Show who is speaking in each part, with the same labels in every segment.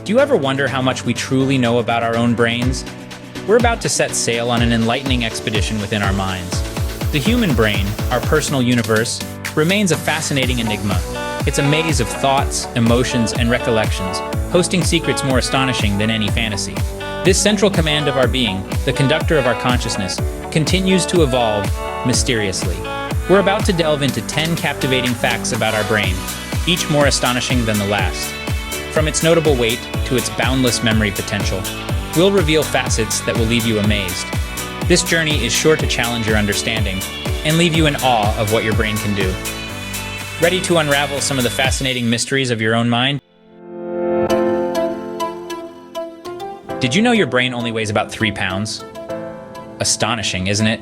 Speaker 1: Do you ever wonder how much we truly know about our own brains? We're about to set sail on an enlightening expedition within our minds. The human brain, our personal universe, remains a fascinating enigma. It's a maze of thoughts, emotions, and recollections, hosting secrets more astonishing than any fantasy. This central command of our being, the conductor of our consciousness, continues to evolve mysteriously. We're about to delve into 10 captivating facts about our brain, each more astonishing than the last. From its notable weight to its boundless memory potential, we'll reveal facets that will leave you amazed. This journey is sure to challenge your understanding and leave you in awe of what your brain can do. Ready to unravel some of the fascinating mysteries of your own mind? Did you know your brain only weighs about 3 pounds? Astonishing, isn't it?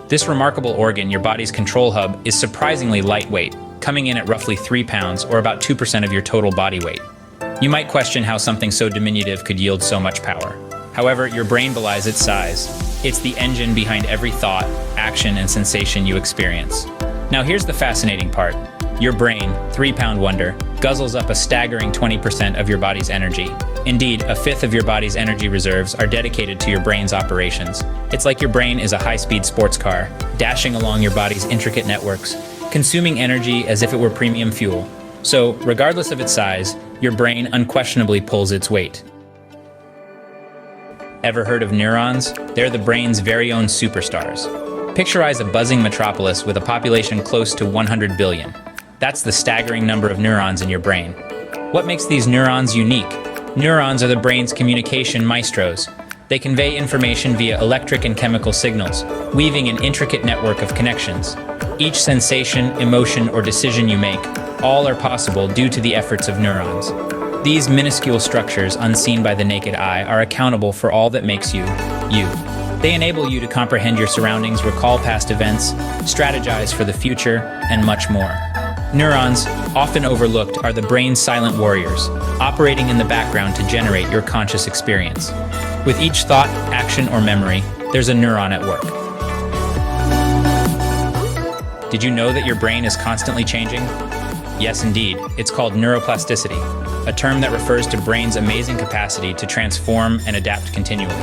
Speaker 1: This remarkable organ, your body's control hub, is surprisingly lightweight, coming in at roughly 3 pounds, or about 2% of your total body weight. You might question how something so diminutive could yield so much power. However, your brain belies its size. It's the engine behind every thought, action, and sensation you experience. Now here's the fascinating part. Your brain, 3-pound wonder, guzzles up a staggering 20% of your body's energy. Indeed, a fifth of your body's energy reserves are dedicated to your brain's operations. It's like your brain is a high-speed sports car, dashing along your body's intricate networks, consuming energy as if it were premium fuel. So, regardless of its size, your brain unquestionably pulls its weight. Ever heard of neurons? They're the brain's very own superstars. Picturize a buzzing metropolis with a population close to 100 billion. That's the staggering number of neurons in your brain. What makes these neurons unique? Neurons are the brain's communication maestros. They convey information via electric and chemical signals, weaving an intricate network of connections. Each sensation, emotion, or decision you make, all are possible due to the efforts of neurons. These minuscule structures, unseen by the naked eye, are accountable for all that makes you, you. They enable you to comprehend your surroundings, recall past events, strategize for the future, and much more. Neurons, often overlooked, are the brain's silent warriors, operating in the background to generate your conscious experience. With each thought, action, or memory, there's a neuron at work. Did you know that your brain is constantly changing? Yes, indeed. It's called neuroplasticity, a term that refers to brain's amazing capacity to transform and adapt continually.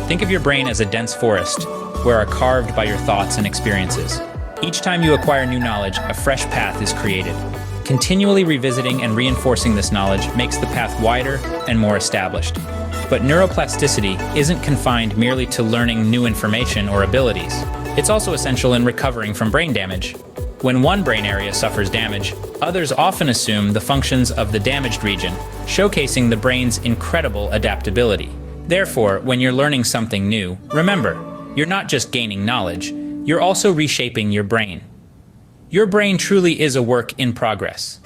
Speaker 1: Think of your brain as a dense forest, where are carved by your thoughts and experiences. Each time you acquire new knowledge, a fresh path is created. Continually revisiting and reinforcing this knowledge makes the path wider and more established. But neuroplasticity isn't confined merely to learning new information or abilities. It's also essential in recovering from brain damage. When one brain area suffers damage, others often assume the functions of the damaged region, showcasing the brain's incredible adaptability. Therefore, when you're learning something new, remember, you're not just gaining knowledge, you're also reshaping your brain. Your brain truly is a work in progress.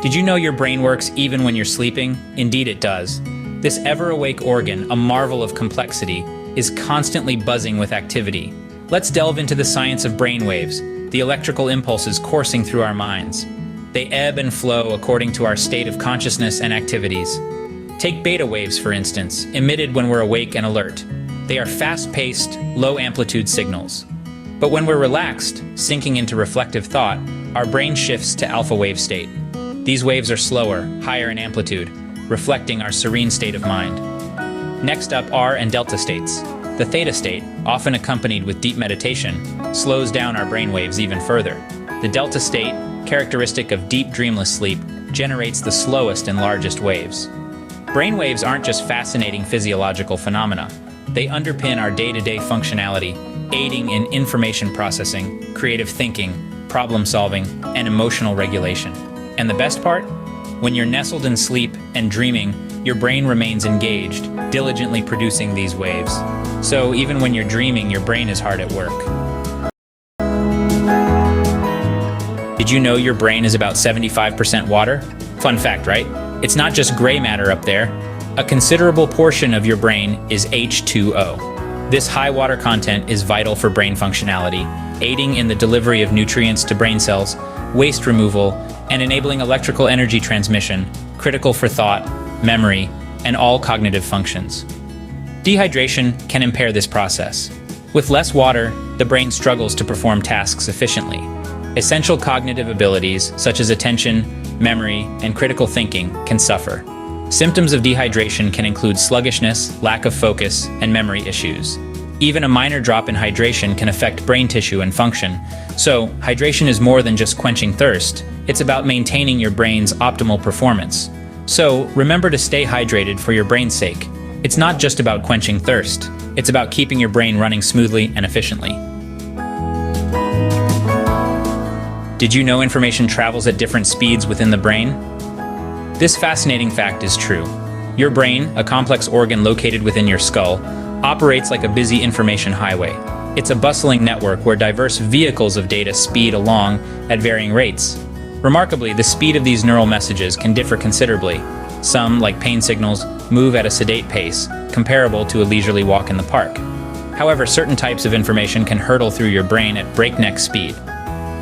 Speaker 1: Did you know your brain works even when you're sleeping? Indeed it does. This ever-awake organ, a marvel of complexity, is constantly buzzing with activity. Let's delve into the science of brainwaves, the electrical impulses coursing through our minds. They ebb and flow according to our state of consciousness and activities. Take beta waves, for instance, emitted when we're awake and alert. They are fast-paced, low-amplitude signals. But when we're relaxed, sinking into reflective thought, our brain shifts to alpha wave state. These waves are slower, higher in amplitude, reflecting our serene state of mind. Next up are delta states. The theta state, often accompanied with deep meditation, slows down our brainwaves even further. The delta state, characteristic of deep dreamless sleep, generates the slowest and largest waves. Brainwaves aren't just fascinating physiological phenomena. They underpin our day-to-day functionality, aiding in information processing, creative thinking, problem-solving, and emotional regulation. And the best part? When you're nestled in sleep and dreaming, your brain remains engaged, diligently producing these waves. So even when you're dreaming, your brain is hard at work. Did you know your brain is about 75% water? Fun fact, right? It's not just gray matter up there. A considerable portion of your brain is H2O. This high water content is vital for brain functionality, aiding in the delivery of nutrients to brain cells, waste removal, and enabling electrical energy transmission, critical for thought, memory, and all cognitive functions. Dehydration can impair this process. With less water, the brain struggles to perform tasks efficiently. Essential cognitive abilities, such as attention, memory, and critical thinking can suffer. Symptoms of dehydration can include sluggishness, lack of focus, and memory issues. Even a minor drop in hydration can affect brain tissue and function. So, hydration is more than just quenching thirst. It's about maintaining your brain's optimal performance. So, remember to stay hydrated for your brain's sake. It's not just about quenching thirst. It's about keeping your brain running smoothly and efficiently. Did you know information travels at different speeds within the brain? This fascinating fact is true. Your brain, a complex organ located within your skull, operates like a busy information highway. It's a bustling network where diverse vehicles of data speed along at varying rates. Remarkably, the speed of these neural messages can differ considerably. Some, like pain signals, move at a sedate pace, comparable to a leisurely walk in the park. However, certain types of information can hurtle through your brain at breakneck speed.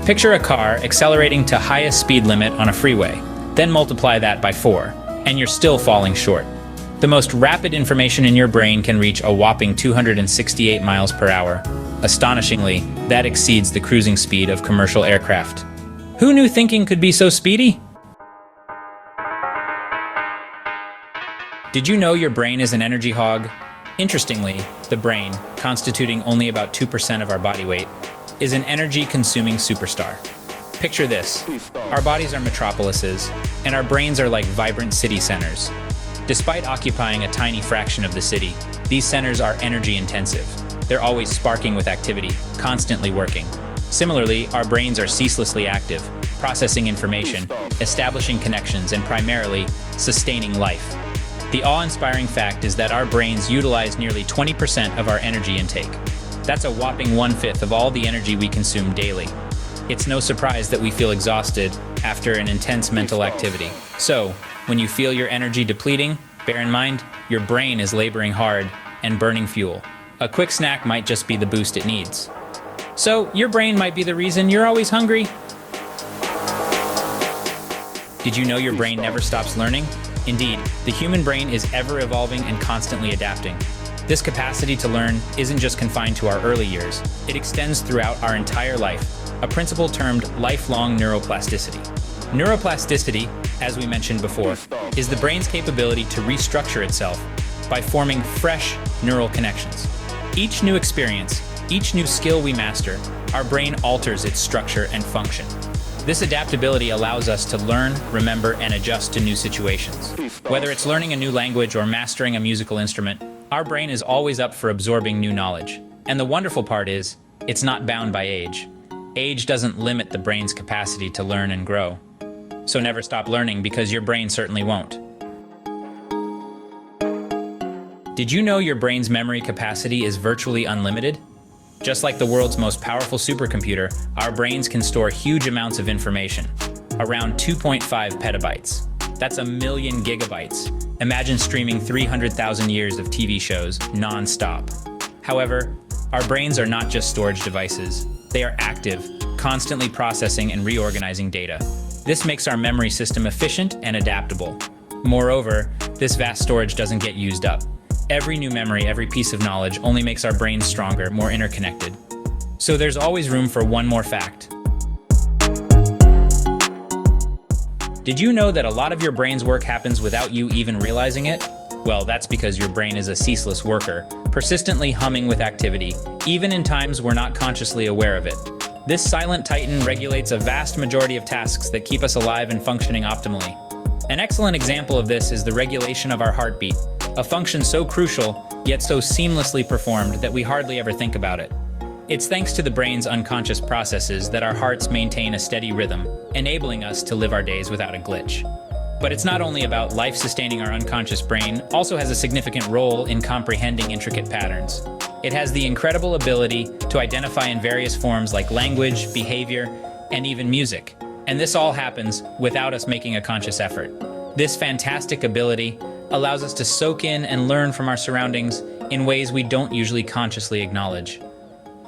Speaker 1: Picture a car accelerating to highest speed limit on a freeway, then multiply that by 4, and you're still falling short. The most rapid information in your brain can reach a whopping 268 miles per hour. Astonishingly, that exceeds the cruising speed of commercial aircraft. Who knew thinking could be so speedy? Did you know your brain is an energy hog? Interestingly, the brain, constituting only about 2% of our body weight, is an energy-consuming superstar. Picture this. Our bodies are metropolises, and our brains are like vibrant city centers. Despite occupying a tiny fraction of the city, these centers are energy-intensive. They're always sparking with activity, constantly working. Similarly, our brains are ceaselessly active, processing information, establishing connections, and primarily, sustaining life. The awe-inspiring fact is that our brains utilize nearly 20% of our energy intake. That's a whopping 1/5 of all the energy we consume daily. It's no surprise that we feel exhausted after an intense mental activity. So, when you feel your energy depleting, bear in mind, your brain is laboring hard and burning fuel. A quick snack might just be the boost it needs. So, your brain might be the reason you're always hungry. Did you know your brain never stops learning? Indeed, the human brain is ever evolving and constantly adapting. This capacity to learn isn't just confined to our early years. It extends throughout our entire life, a principle termed lifelong neuroplasticity. Neuroplasticity, as we mentioned before, is the brain's capability to restructure itself by forming fresh neural connections. Each new experience, each new skill we master, our brain alters its structure and function. This adaptability allows us to learn, remember, and adjust to new situations. Whether it's learning a new language or mastering a musical instrument, our brain is always up for absorbing new knowledge. And the wonderful part is, it's not bound by age. Age doesn't limit the brain's capacity to learn and grow. So never stop learning, because your brain certainly won't. Did you know your brain's memory capacity is virtually unlimited? Just like the world's most powerful supercomputer, our brains can store huge amounts of information, around 2.5 petabytes. That's 1,000,000 gigabytes. Imagine streaming 300,000 years of TV shows non-stop. However, our brains are not just storage devices. They are active, constantly processing and reorganizing data. This makes our memory system efficient and adaptable. Moreover, this vast storage doesn't get used up. Every new memory, every piece of knowledge only makes our brains stronger, more interconnected. So there's always room for one more fact. Did you know that a lot of your brain's work happens without you even realizing it? Well, that's because your brain is a ceaseless worker, persistently humming with activity, even in times we're not consciously aware of it. This silent titan regulates a vast majority of tasks that keep us alive and functioning optimally. An excellent example of this is the regulation of our heartbeat, a function so crucial, yet so seamlessly performed that we hardly ever think about it. It's thanks to the brain's unconscious processes that our hearts maintain a steady rhythm, enabling us to live our days without a glitch. But it's not only about life-sustaining. Our unconscious brain also has a significant role in comprehending intricate patterns. It has the incredible ability to identify in various forms like language, behavior, and even music. And this all happens without us making a conscious effort. This fantastic ability allows us to soak in and learn from our surroundings in ways we don't usually consciously acknowledge.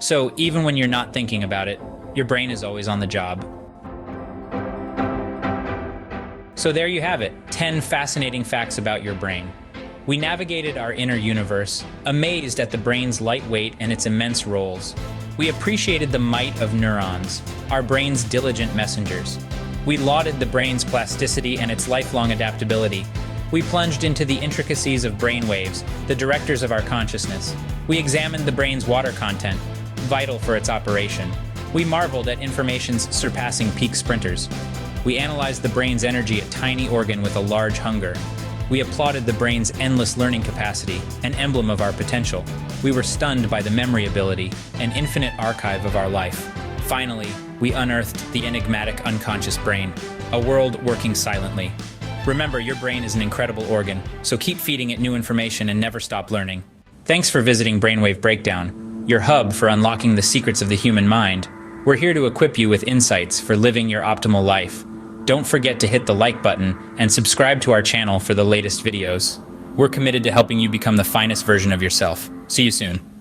Speaker 1: So even when you're not thinking about it, your brain is always on the job. So there you have it, 10 fascinating facts about your brain. We navigated our inner universe, amazed at the brain's light weight and its immense roles. We appreciated the might of neurons, our brain's diligent messengers. We lauded the brain's plasticity and its lifelong adaptability. We plunged into the intricacies of brainwaves, the directors of our consciousness. We examined the brain's water content, vital for its operation. We marveled at information's surpassing peak sprinters. We analyzed the brain's energy, a tiny organ with a large hunger. We applauded the brain's endless learning capacity, an emblem of our potential. We were stunned by the memory ability, an infinite archive of our life. Finally, we unearthed the enigmatic unconscious brain, a world working silently. Remember, your brain is an incredible organ, so keep feeding it new information and never stop learning. Thanks for visiting Brainwave Breakdown, your hub for unlocking the secrets of the human mind. We're here to equip you with insights for living your optimal life. Don't forget to hit the like button and subscribe to our channel for the latest videos. We're committed to helping you become the finest version of yourself. See you soon.